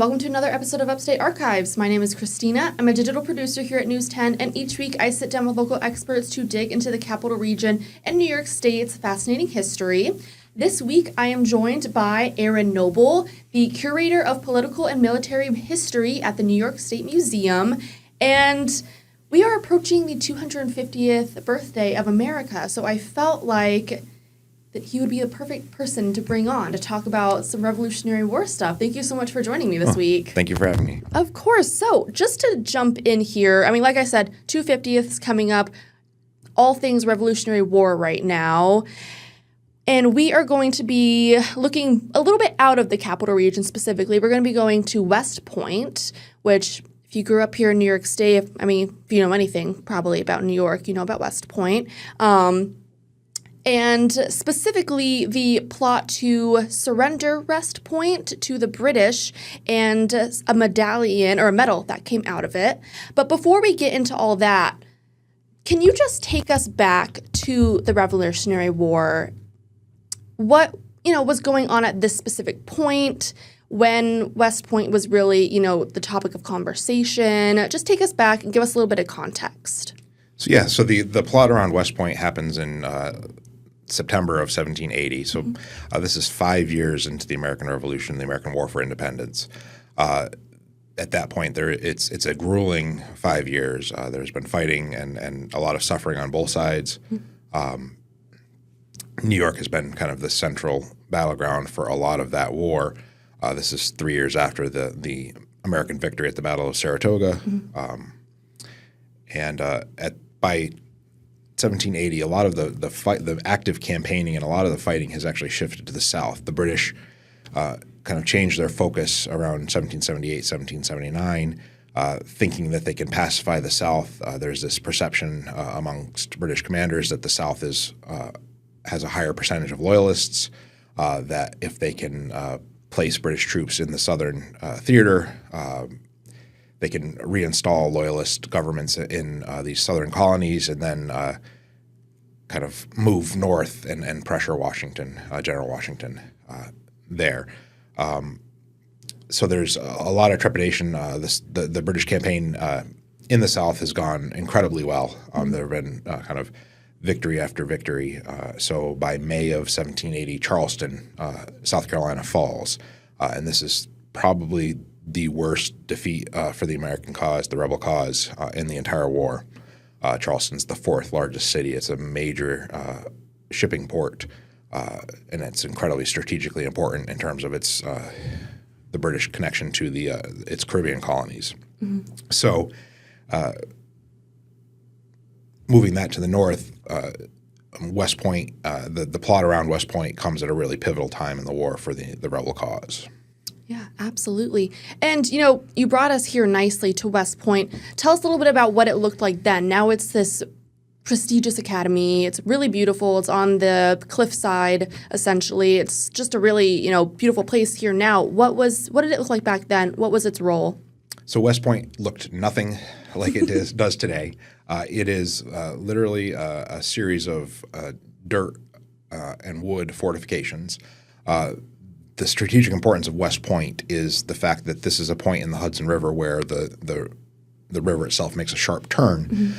welcome to another episode of Upstate Archives. My name is Kristina. I'm a digital producer here at News 10, and each week I sit down with local experts to dig into the Capital Region and New York State's fascinating history. This week I am joined by Aaron Noble, the curator of political and military history at the New York State Museum, and we are approaching the 250th birthday of America, so I felt like that he would be the perfect person to bring on to talk about some Revolutionary War stuff. Thank you so much for joining me this week. Thank you for having me. Of course. So just to jump in here, I mean, like I said, 250th is coming up, all things Revolutionary War right now. And we are going to be looking a little bit out of the Capital Region specifically. We're going to be going to West Point, which if you grew up here in New York State, if you know anything probably about New York, you know about West Point. And specifically the plot to surrender West Point to the British and a medallion or a medal that came out of it. But before we get into all that, can you just take us back to the Revolutionary War? What, was going on at this specific point when West Point was really, the topic of conversation? Just take us back and give us a little bit of context. So the plot around West Point happens in September of 1780. So this is 5 years into the American Revolution, the American War for Independence. At that point, it's a grueling 5 years. There's been fighting and a lot of suffering on both sides. New York has been kind of the central battleground for a lot of that war. This is 3 years after the American victory at the Battle of Saratoga. By 1780, a lot of the active campaigning and a lot of the fighting has actually shifted to the South. The British kind of changed their focus around 1778, 1779, thinking that they can pacify the South. There's this perception amongst British commanders that the South has a higher percentage of loyalists, that if they can place British troops in the southern theater, they can reinstall loyalist governments in these southern colonies and then kind of move north and pressure Washington, General Washington there. So there's a lot of trepidation. The British campaign in the South has gone incredibly well. There have been kind of victory after victory. So by May of 1780, Charleston, South Carolina falls. And this is probably the worst defeat for the American cause, the rebel cause, in the entire war. Charleston's the fourth largest city. It's a major shipping port, and it's incredibly strategically important in terms of its the British connection to its Caribbean colonies. So moving that to the north, West Point, the plot around West Point comes at a really pivotal time in the war for the rebel cause. Yeah, absolutely. And, you brought us here nicely to West Point. Tell us a little bit about what it looked like then. Now it's this prestigious academy. It's really beautiful. It's on the cliffside, essentially. It's just a really, beautiful place here now. What did it look like back then? What was its role? So West Point looked nothing like it does today. It is literally a series of dirt and wood fortifications. The strategic importance of West Point is the fact that this is a point in the Hudson River where the river itself makes a sharp turn,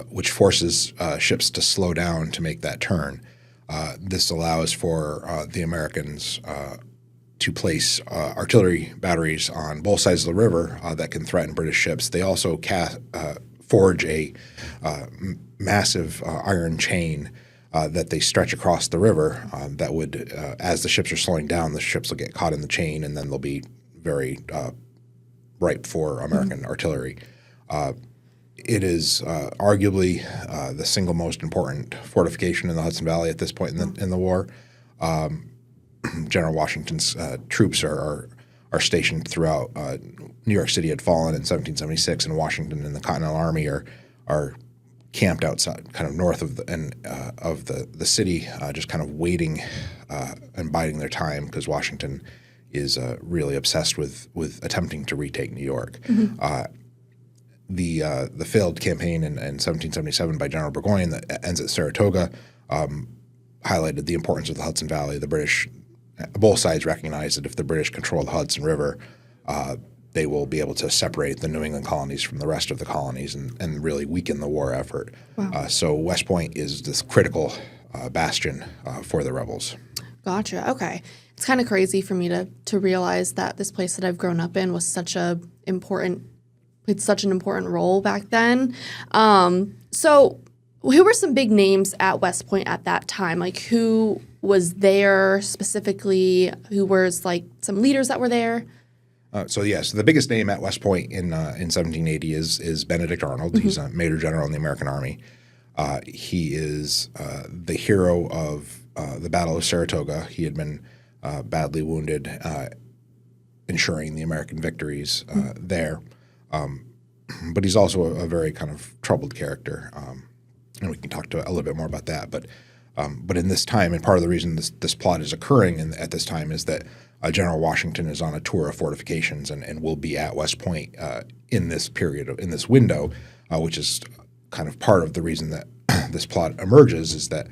which forces ships to slow down to make that turn. This allows for the Americans to place artillery batteries on both sides of the river that can threaten British ships. They also forge a massive iron chain that they stretch across the river that would, as the ships are slowing down, the ships will get caught in the chain and then they'll be very ripe for American artillery. It is arguably the single most important fortification in the Hudson Valley at this point in the war. General Washington's troops are stationed throughout. New York City had fallen in 1776, and Washington and the Continental Army are camped outside, kind of north of the city, just kind of waiting and biding their time because Washington is really obsessed with attempting to retake New York. The failed campaign in 1777 by General Burgoyne that ends at Saratoga highlighted the importance of the Hudson Valley. The British, both sides recognized that if the British control the Hudson River, they will be able to separate the New England colonies from the rest of the colonies and really weaken the war effort. Wow. So West Point is this critical bastion for the rebels. Gotcha. Okay. It's kind of crazy for me to realize that this place that I've grown up in was played such an important role back then. So who were some big names at West Point at that time? Like, who was there specifically? Who was like some leaders that were there? So the biggest name at West Point in 1780 is Benedict Arnold. He's a major general in the American Army. He is the hero of the Battle of Saratoga. He had been badly wounded, ensuring the American victories there. But he's also a very kind of troubled character, and we can talk a little bit more about that. But in this time, and part of the reason this plot is occurring at this time is that General Washington is on a tour of fortifications and will be at West Point in this period, in this window, which is kind of part of the reason that this plot emerges, is that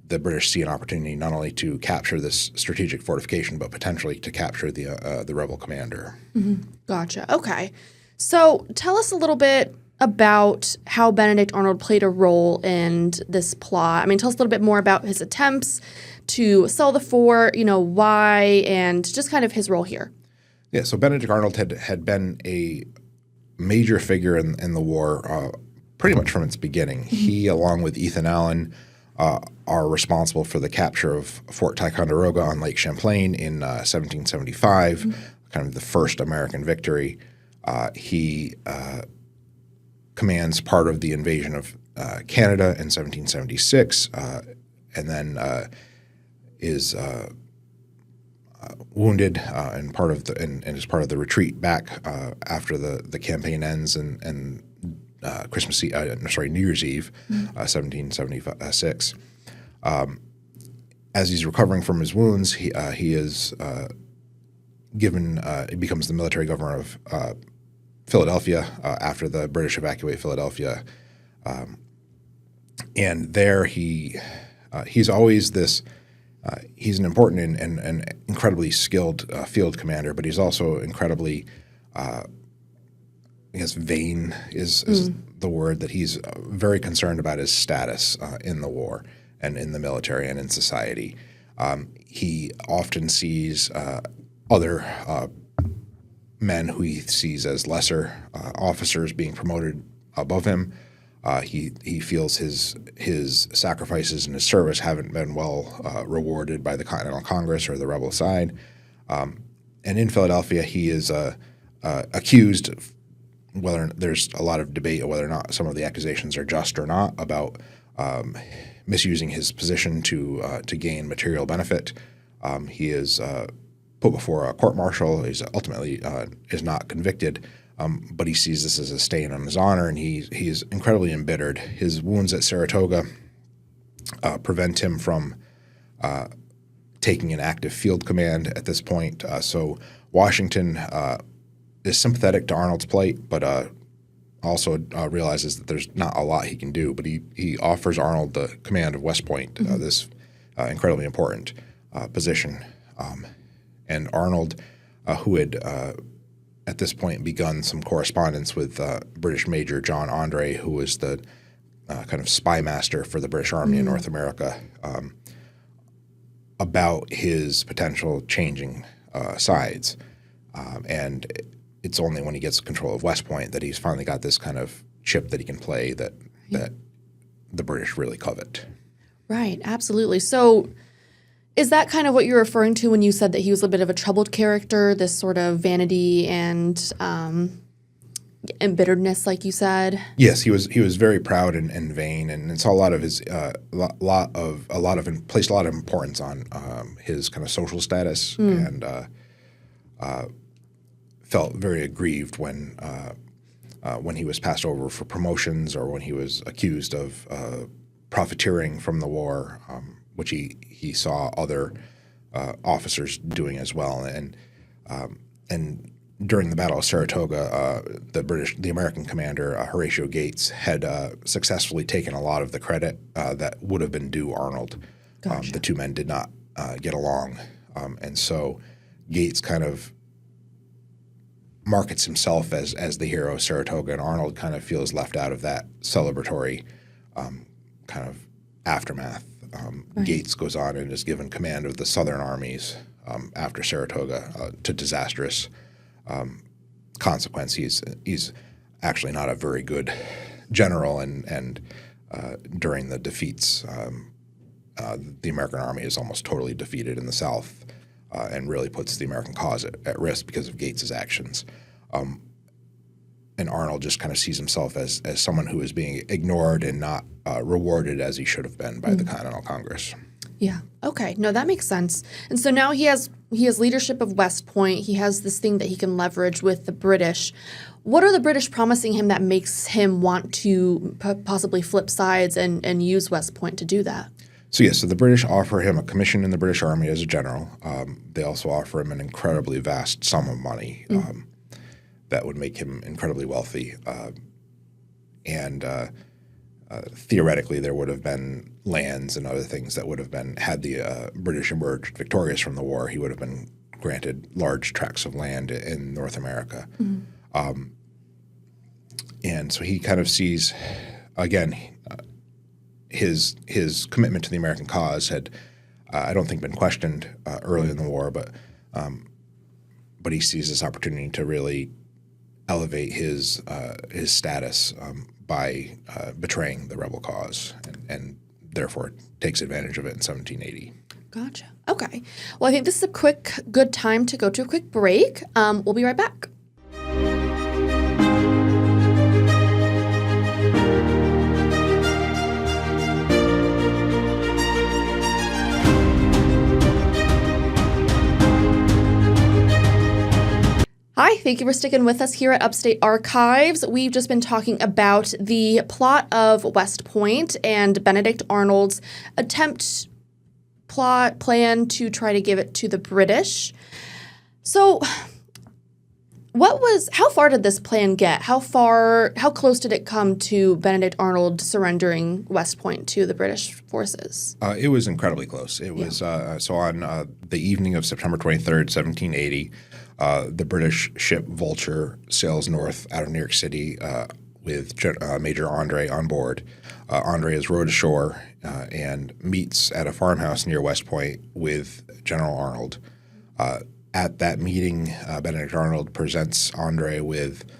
the British see an opportunity not only to capture this strategic fortification, but potentially to capture the rebel commander. Mm-hmm. Gotcha. Okay. So tell us a little bit about how Benedict Arnold played a role in this plot. I mean, tell us a little bit more about his attempts to sell the fort, why, and just kind of his role here. Yeah, so Benedict Arnold had been a major figure in the war pretty much from its beginning. Mm-hmm. He, along with Ethan Allen, are responsible for the capture of Fort Ticonderoga on Lake Champlain in 1775, mm-hmm. kind of the first American victory. He commands part of the invasion of Canada in 1776, and then is wounded and is part of the retreat back after the campaign ends and New Year's Eve, 1776. As he's recovering from his wounds, he is given. He becomes the military governor of Philadelphia after the British evacuate Philadelphia, and there he's always this. He's an important and incredibly skilled field commander, but he's also incredibly, I guess, vain is the word, that he's very concerned about his status in the war and in the military and in society. He often sees other men who he sees as lesser officers being promoted above him. He feels his sacrifices and his service haven't been well rewarded by the Continental Congress or the rebel side. And in Philadelphia, he is accused, whether there's a lot of debate whether or not some of the accusations are just or not, about misusing his position to gain material benefit. He is put before a court-martial. He's ultimately is not convicted. But he sees this as a stain on his honor, and he's incredibly embittered. His wounds at Saratoga prevent him from taking an active field command at this point. So Washington is sympathetic to Arnold's plight, but also realizes that there's not a lot he can do. But he offers Arnold the command of West Point, mm-hmm. This incredibly important position. And Arnold, who had at this point begun some correspondence with British Major John Andre, who was the kind of spy master for the British Army in North America, about his potential changing sides. And it's only when he gets control of West Point that he's finally got this kind of chip that he can play that the British really covet. Right, absolutely. So is that kind of what you're referring to when you said that he was a bit of a troubled character, this sort of vanity and embitteredness, like you said? Yes, he was very proud and vain, and saw a lot of his placed a lot of importance on his kind of social status, and felt very aggrieved when he was passed over for promotions or when he was accused of profiteering from the war, which he saw other officers doing as well, and during the Battle of Saratoga, the American commander Horatio Gates had successfully taken a lot of the credit that would have been due Arnold. Gotcha. The two men did not get along, and so Gates kind of markets himself as the hero of Saratoga, and Arnold kind of feels left out of that celebratory kind of aftermath. Gates goes on and is given command of the Southern armies after Saratoga to disastrous consequence. He's actually not a very good general, and during the defeats, the American army is almost totally defeated in the South, and really puts the American cause at risk because of Gates's actions. And Arnold just kind of sees himself as someone who is being ignored and not rewarded as he should have been by the Continental Congress. Yeah. Okay. No, that makes sense. And so now he has leadership of West Point. He has this thing that he can leverage with the British. What are the British promising him that makes him want to possibly flip sides and use West Point to do that? So the British offer him a commission in the British Army as a general. They also offer him an incredibly vast sum of money that would make him incredibly wealthy. And theoretically, there would have been lands and other things that would have been, had the British emerged victorious from the war, he would have been granted large tracts of land in North America. And so he kind of sees, again, his commitment to the American cause had, I don't think, been questioned early in the war, but he sees this opportunity to really elevate his status by betraying the rebel cause, and therefore takes advantage of it in 1780. Gotcha. Okay. Well, I think this is a good time to go to a quick break. We'll be right back. Hi, thank you for sticking with us here at Upstate Archives. We've just been talking about the plot of West Point and Benedict Arnold's plan to try to give it to the British. So how far did this plan get? How close did it come to Benedict Arnold surrendering West Point to the British forces? It was incredibly close. It was so on the evening of September 23rd, 1780, the British ship Vulture sails north out of New York City with Major Andre on board. Andre is rowed ashore and meets at a farmhouse near West Point with General Arnold. At that meeting, Benedict Arnold presents Andre with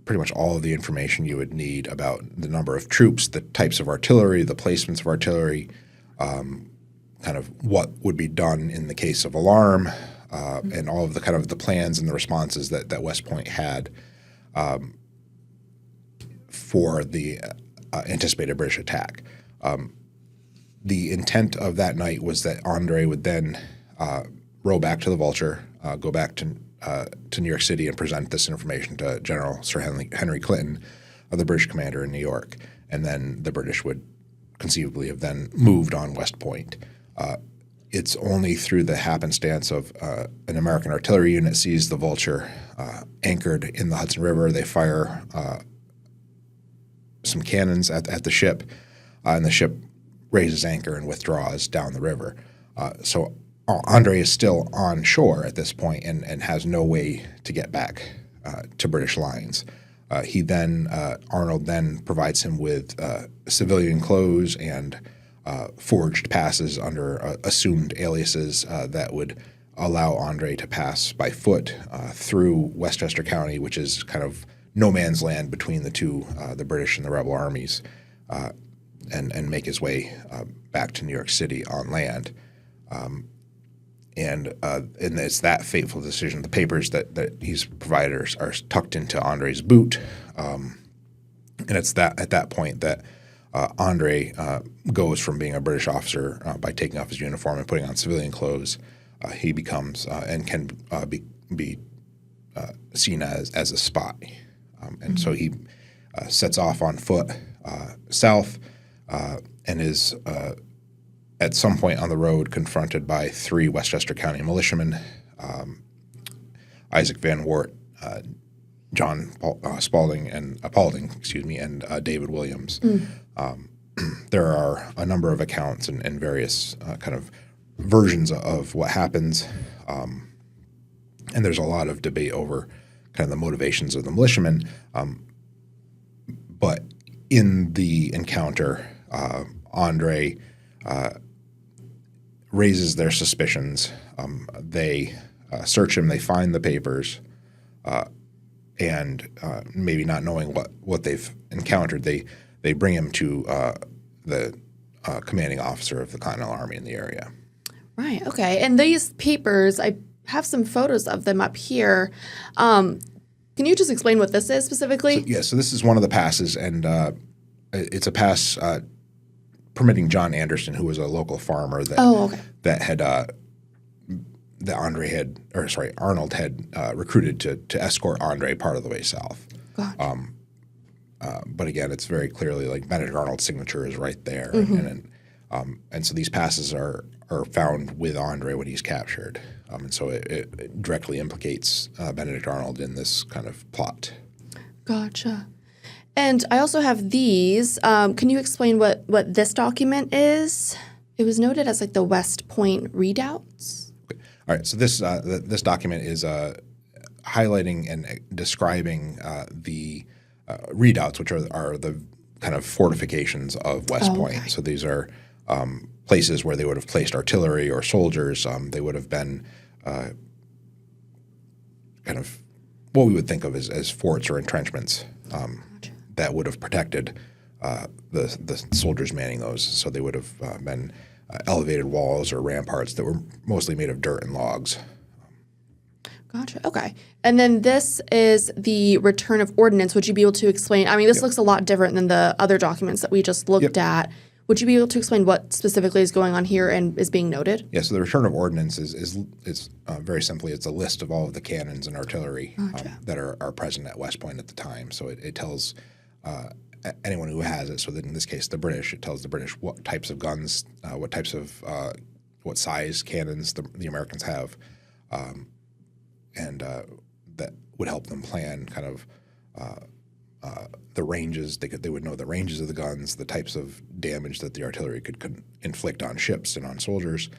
pretty much all of the information you would need about the number of troops, the types of artillery, the placements of artillery, kind of what would be done in the case of alarm, and all of the kind of the plans and the responses that West Point had for the anticipated British attack. The intent of that night was that Andre would then row back to the Vulture, go back to New York City and present this information to General Sir Henry Clinton, the British commander in New York, and then the British would conceivably have then moved on West Point. It's only through the happenstance of an American artillery unit sees the Vulture anchored in the Hudson River. They fire some cannons at the ship, and the ship raises anchor and withdraws down the river. So Andre is still on shore at this point and has no way to get back to British lines. Arnold then provides him with civilian clothes and forged passes under assumed aliases that would allow Andre to pass by foot through Westchester County, which is kind of no man's land between the two, the British and the rebel armies, and make his way back to New York City on land. And it's that fateful decision. The papers that he's provided are tucked into Andre's boot, and it's at that point that Andre goes from being a British officer by taking off his uniform and putting on civilian clothes. He becomes and can be seen as a spy, and so he sets off on foot south and is at some point on the road confronted by three Westchester County militiamen, Isaac Van Wart, John Paulding, and David Williams. There are a number of accounts and various kind of versions of what happens, and there's a lot of debate over kind of the motivations of the militiamen. But in the encounter, Andre raises their suspicions. They search him. They find the papers, and maybe not knowing what they've encountered, they bring him to the commanding officer of the Continental Army in the area. Right. Okay. And these papers, I have some photos of them up here. Can you just explain what this is specifically? So this is one of the passes, and it's a pass permitting John Anderson, who was a local farmer that had Arnold had recruited to escort Andre part of the way south. Gotcha. But again, it's very clearly like Benedict Arnold's signature is right there, and so these passes are found with Andre when he's captured, and so it directly implicates Benedict Arnold in this kind of plot. Gotcha. And I also have these. Can you explain what this document is? It was noted as like the West Point readouts. Okay. All right. So this document is highlighting and describing the redoubts, which are the kind of fortifications of West Point. Okay. So these are places where they would have placed artillery or soldiers. They would have been kind of what we would think of as forts or entrenchments that would have protected the soldiers manning those. So they would have been elevated walls or ramparts that were mostly made of dirt and logs. Gotcha. Okay. And then this is the return of ordnance. Would you be able to explain? I mean, this looks a lot different than the other documents that we just looked at. Would you be able to explain what specifically is going on here and is being noted? Yeah. So the return of ordnance is very simply it's a list of all of the cannons and artillery that are present at West Point at the time. So it tells anyone who has it. So that in this case, the British, it tells the British what types of guns, what size cannons the Americans have. And that would help them plan kind of the ranges. They would know the ranges of the guns, the types of damage that the artillery could inflict on ships and on soldiers.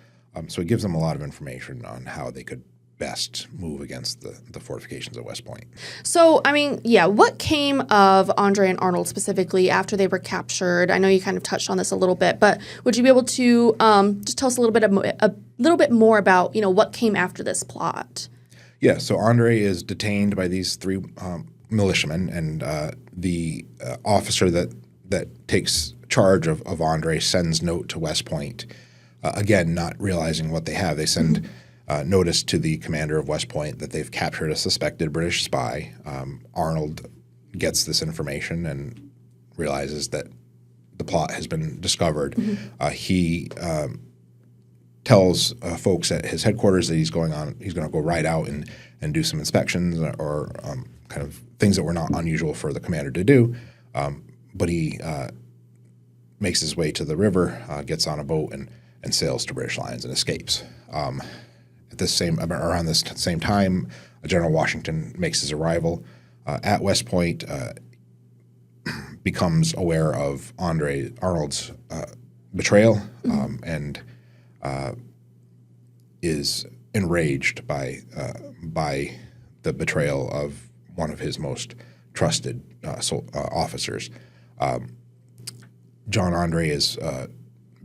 So it gives them a lot of information on how they could best move against the fortifications at West Point. So, I mean, what came of Andre and Arnold specifically after they were captured? I know you kind of touched on this a little bit, but would you be able to just tell us a little bit more about what came after this plot? Yeah, so Andre is detained by these three militiamen, and the officer that takes charge of Andre sends note to West Point. Again, not realizing what they have, they send notice to the commander of West Point that they've captured a suspected British spy. Arnold gets this information and realizes that the plot has been discovered. He tells folks at his headquarters that he's going to go right out and do some inspections or kind of things that were not unusual for the commander to do. But he makes his way to the river, gets on a boat, and sails to British lines and escapes. Around this same time, General Washington makes his arrival at West Point, becomes aware of Arnold's betrayal, and is enraged by the betrayal of one of his most trusted officers. John Andre is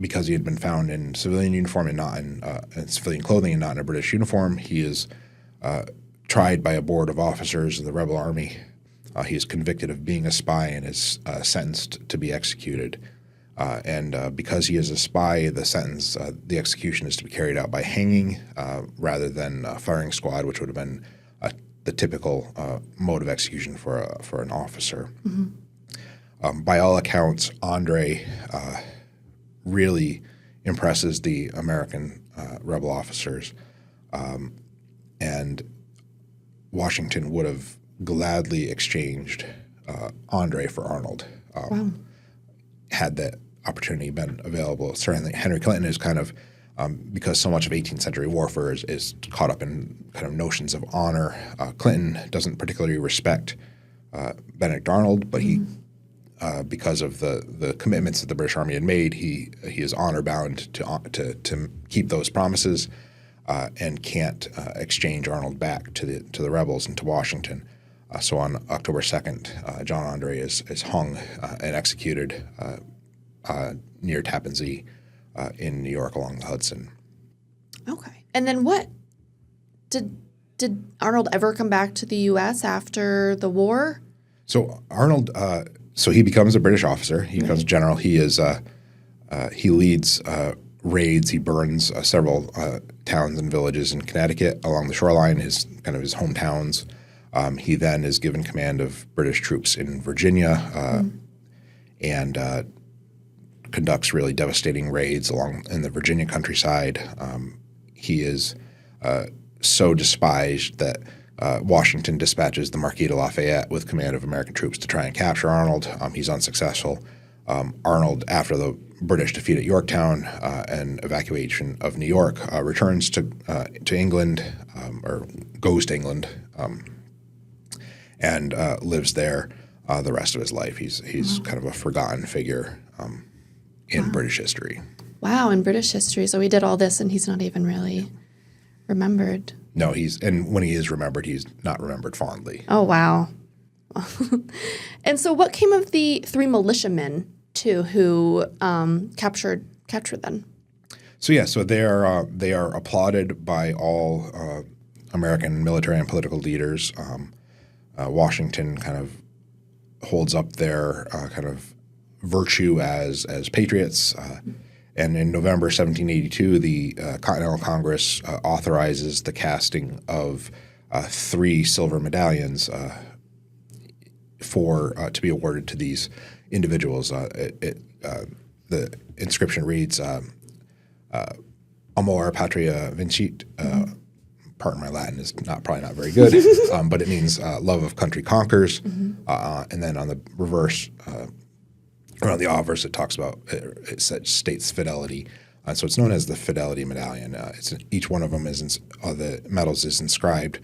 because he had been found in civilian uniform and not in civilian clothing and not in a British uniform. He is tried by a board of officers of the rebel army. He is convicted of being a spy and is sentenced to be executed. And because he is a spy, the execution is to be carried out by hanging rather than firing squad, which would have been the typical mode of execution for an officer. By all accounts, Andre really impresses the American rebel officers, and Washington would have gladly exchanged Andre for Arnold had that opportunity been available. Certainly, Henry Clinton is kind of because so much of 18th century warfare is caught up in kind of notions of honor. Clinton doesn't particularly respect Benedict Arnold, but he, because of the commitments that the British Army had made, he is honor bound to keep those promises, and can't exchange Arnold back to the rebels and to Washington. So on October 2nd, John Andre is hung and executed near Tappan Zee in New York along the Hudson. Okay. And then what did Arnold ever come back to the U.S. after the war? So Arnold, so he becomes a British officer. He becomes a general. He leads raids. He burns several towns and villages in Connecticut along the shoreline, his hometowns. He then is given command of British troops in Virginia and conducts really devastating raids along in the Virginia countryside. He is so despised that Washington dispatches the Marquis de Lafayette with command of American troops to try and capture Arnold. He's unsuccessful. Arnold, after the British defeat at Yorktown and evacuation of New York, returns to England or goes to England and lives there the rest of his life. He's kind of a forgotten figure in British history. Wow, in British history. So he did all this and he's not even really remembered. No, and when he is remembered, he's not remembered fondly. Oh, wow. And so what came of the 3 militiamen, too, who captured them? So they are applauded by all American military and political leaders. Washington kind of holds up their kind of virtue as patriots. And in November 1782, the Continental Congress authorizes the casting of 3 silver medallions to be awarded to these individuals. The inscription reads, Amor Patria Vincit. Pardon my Latin is probably not very good, but it means love of country conquers. And then on the reverse, around the obverse, it talks about states fidelity. So it's known as the Fidelity Medallion. Each one of them the medals is inscribed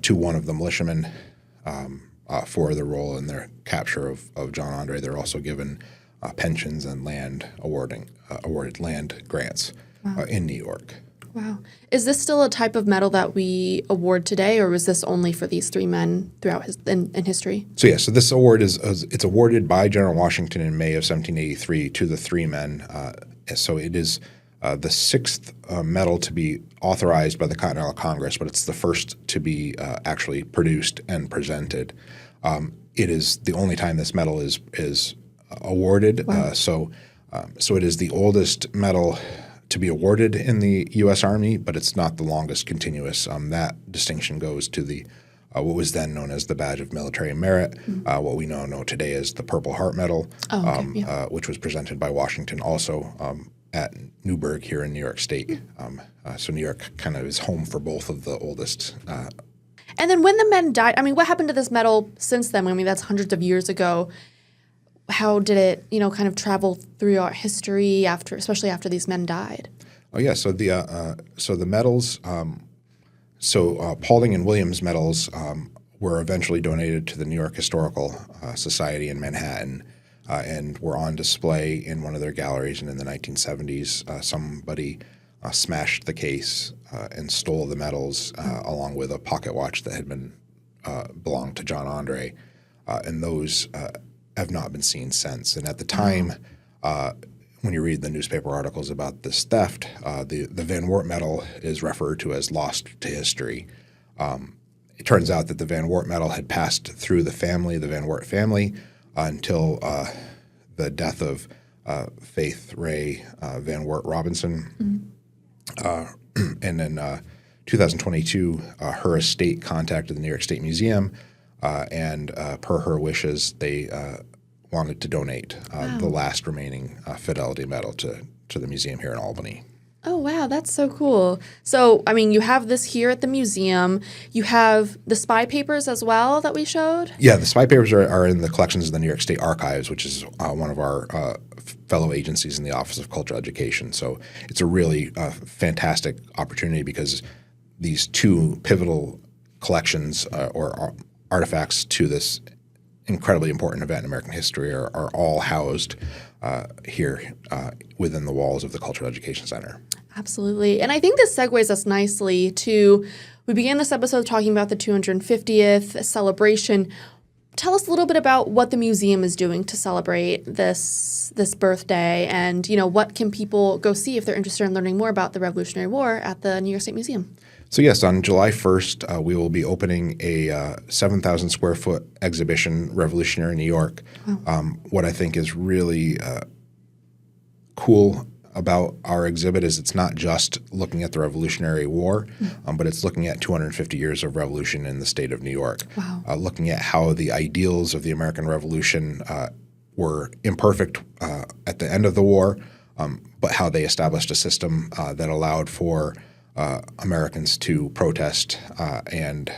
to one of the militiamen for their role in their capture of John Andre. They're also given pensions and awarded land grants in New York. Wow. Is this still a type of medal that we award today, or was this only for these 3 men throughout in history? So this award it's awarded by General Washington in May of 1783 to the 3 men. So it is the 6th medal to be authorized by the Continental Congress, but it's the first to be actually produced and presented. It is the only time this medal is awarded. Wow. So it is the oldest medal to be awarded in the U.S. Army, but it's not the longest continuous. That distinction goes to the what was then known as the Badge of Military Merit, what we now know today as the Purple Heart Medal, which was presented by Washington also at Newburgh here in New York State. So New York kind of is home for both of the oldest. And then when the men died, what happened to this medal since then? That's hundreds of years ago. How did it, kind of travel through our history especially after these men died? Oh yeah, so the medals, Paulding and Williams medals were eventually donated to the New York Historical Society in Manhattan, and were on display in one of their galleries. And in the 1970s, somebody smashed the case and stole the medals along with a pocket watch that had belonged to John Andre, and those have not been seen since. And at the time, when you read the newspaper articles about this theft, the Van Wert medal is referred to as lost to history. It turns out that the Van Wert medal had passed through the Van Wert family, until the death of Faith Ray Van Wert Robinson. And in 2022, her estate contacted the New York State Museum, and per her wishes, they wanted to donate the last remaining Fidelity Medal to the museum here in Albany. Oh, wow. That's so cool. So, you have this here at the museum. You have the spy papers as well that we showed? Yeah, the spy papers are in the collections of the New York State Archives, which is one of our fellow agencies in the Office of Cultural Education. So it's a really fantastic opportunity because these 2 pivotal collections or artifacts to this incredibly important event in American history are all housed here within the walls of the Cultural Education Center. Absolutely. And I think this segues us nicely to We began this episode talking about the 250th celebration. Tell us a little bit about what the museum is doing to celebrate this birthday, and what can people go see if they're interested in learning more about the Revolutionary War at the New York State Museum. So yes, on July 1st, we will be opening a 7,000 square foot exhibition, Revolutionary New York. Wow. What I think is really cool about our exhibit is it's not just looking at the Revolutionary War, but it's looking at 250 years of revolution in the state of New York. Wow. Looking at how the ideals of the American Revolution were imperfect at the end of the war, but how they established a system that allowed for Americans to protest and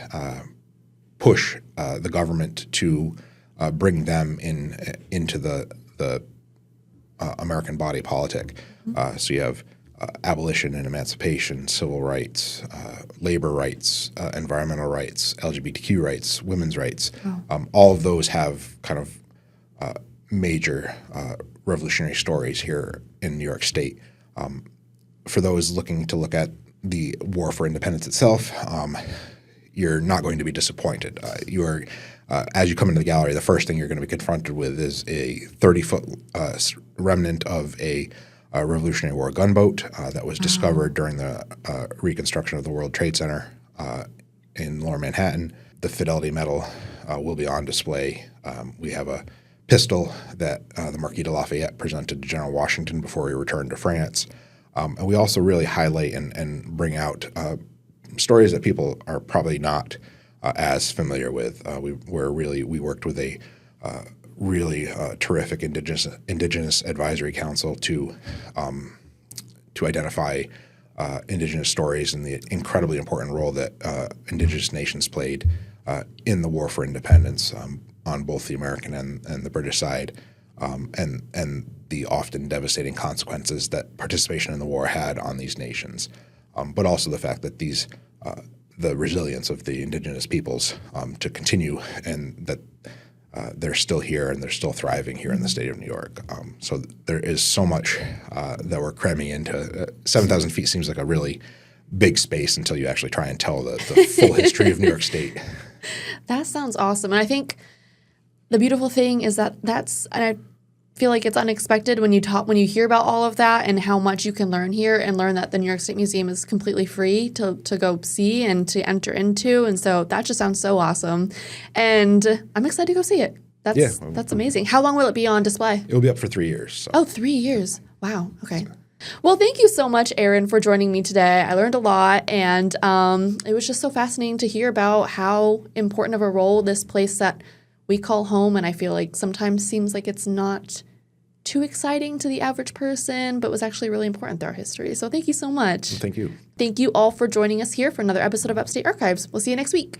push the government to bring them into the American body politic. So you have abolition and emancipation, civil rights, labor rights, environmental rights, LGBTQ rights, women's rights. Wow. All of those have kind of major revolutionary stories here in New York State. For those looking to look at the War for Independence itself, you're not going to be disappointed. As you come into the gallery, the first thing you're going to be confronted with is a 30-foot remnant of a Revolutionary War gunboat that was discovered during the reconstruction of the World Trade Center in Lower Manhattan. The Fidelity Medal will be on display. We have a pistol that the Marquis de Lafayette presented to General Washington before he returned to France. And we also really highlight and bring out stories that people are probably not as familiar with. We worked with a really terrific Indigenous Advisory Council to identify Indigenous stories and the incredibly important role that Indigenous nations played in the War for Independence on both the American and the British side, and the often devastating consequences that participation in the war had on these nations, but also the fact that the resilience of the Indigenous peoples to continue, and that they're still here and they're still thriving here in the state of New York. So there is so much that we're cramming into. 7,000 feet seems like a really big space until you actually try and tell the full history of New York State. That sounds awesome. And I think the beautiful thing is and I feel like it's unexpected when you hear about all of that and how much you can learn here, and learn that the New York State Museum is completely free to go see and to enter into. And so that just sounds so awesome. And I'm excited to go see it. That's amazing. How long will it be on display? It will be up for 3 years. So. Oh, 3 years. Wow. Okay. Well, thank you so much, Aaron, for joining me today. I learned a lot, and it was just so fascinating to hear about how important of a role this place that we call home, and I feel like sometimes seems like it's not too exciting to the average person, but was actually really important to our history. So thank you so much. Thank you. Thank you all for joining us here for another episode of Upstate Archives. We'll see you next week.